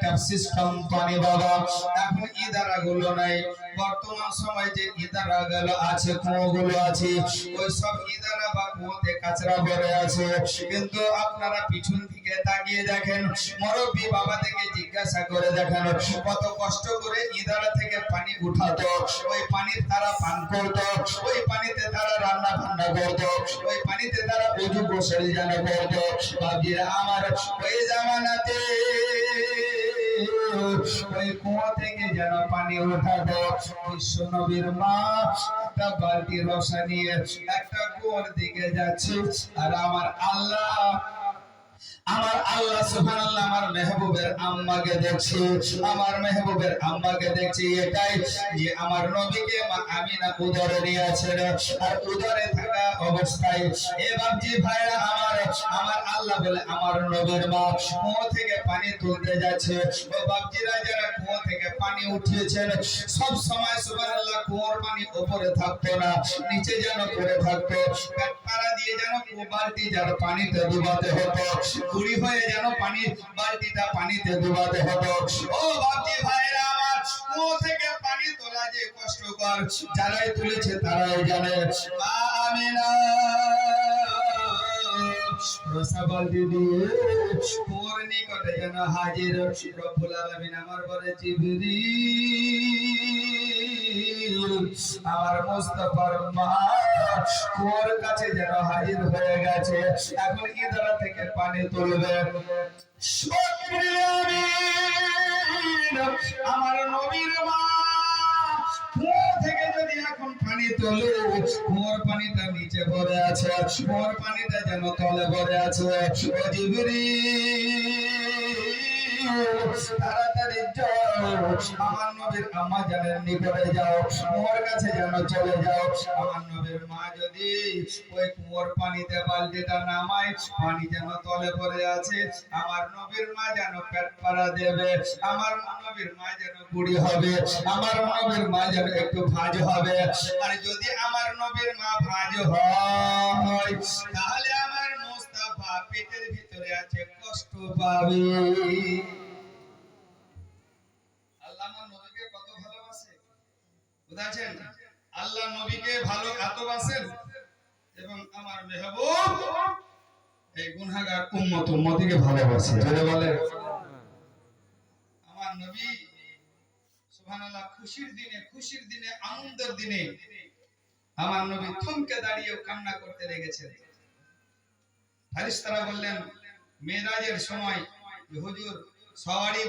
tap system পানি বাবা এখন ইদারা গুলো নাই বর্তমান সময় যে ইদারা গুলো আছে কুয়োগুলো আছে ওই সব ইদারা বা কুয়োতে কাঁচরা ভরে আছে কিন্তু আপনারা পিছন দিকে তাকিয়ে দেখেন মুরব্বি বাবা থেকে জিজ্ঞাসা করে দেখেন কত কষ্ট করে ইদারা থেকে পানি উঠাতো ওই পানি তারা পান করতো ওই পানিতে তারা রান্না বান্না করতো ওই পানিতে তারা উজু গোসল যেন করতো বাবিরা আমার ওই জামানাতে ওই কুয়া থেকে যেন পানি উঠাতো বিশ্ব নবীর মা একটা বালতি রসা নিয়ে একটা কুয়োর দিকে যাচ্ছে আর আমার আল্লাহ সুবহানাল্লাহ আমার মেহবুবের আম্মাকে দেখছি আমার মেহবুবের আম্মাকে দেখছি এটাই যে আমার নবীকে মা আমিনা উদরে নিয়ে আছেন আর উদরে থাকা অবস্থায় এ বাপজি ভাইরা আমার আল্লাহ বলে আমার নবীর মা কুয়ো থেকে পানি তুলতে যাচ্ছে ও বাপজিরা যারা কুয়ো থেকে পানি উঠিয়েছেন সব সময় সুবহানাল্লাহ কুয়োর পানি উপরে থাকতো না নিচে যেন করে থাকতো পেট পাড়া দিয়ে যেন বালতি যার পানিতে ডুবাতে হতো কুড়ি হয়ে যেন পানি বালতিটা পানিতে ডুবাতে হতো ও বাপজি ভাইরা আমার কুয়ো থেকে পানি তোলা যে কষ্টকর যারাই তুলেছে তারাই জানে মা আমিনা রসা বালতি দিয়ে কুয়োর নিকটে যেন হাজির রব্বুল আলামিন আমার বলে জিবরিল আমার মুস্তাফার মা কুয়োর কাছে যেন হাজির হয়ে গেছে এখন ইদারা থেকে পানি তুলবে আমার নবীর মা কুয়ো থেকে যদি এখন পানি তোলে কুয়োর পানিটা নিচে ভরে আছে কুয়োর পানিটা যেন তলে ভরে আছে ও জিবরিল তাড়াতাড়ি যাও আমার নবীর আম্মা জানের নিকটে যাও কুয়োর কাছে যেন চলে যাও আমার নবীর মা যদি ওই কুয়োর পানিতে বালতিটা নামায় পানি যেন তলে পড়ে আছে আমার নবীর মা যেন পেট পাড়া দেবে আমার নবীর মা যেন বুড়ি হবে আমার নবীর মা যেন একটু ভাজ হবে আর যদি আমার নবীর মা ভাজ হয় তাহলে আমার মুস্তাফা পেটের ভিতরে আছে কষ্ট পাবে আল্লাহ আমার নবীকে কত ভালোবাসে বুঝাছেন আল্লাহ নবীকে ভালো ভালোবাসেন এবং আমার মেহবুব এই গুনাহগার উম্মতিকে ভালোবাসে জোরে বলেন আমার নবী সুবহানাল্লাহ খুশির দিনে আনন্দের দিনে আমার নবী থমকে দাঁড়িয়ে কান্না করতে লেগেছেন ফেরেশতারা বললেন মেরাজের সময় হুজুর সওয়ারি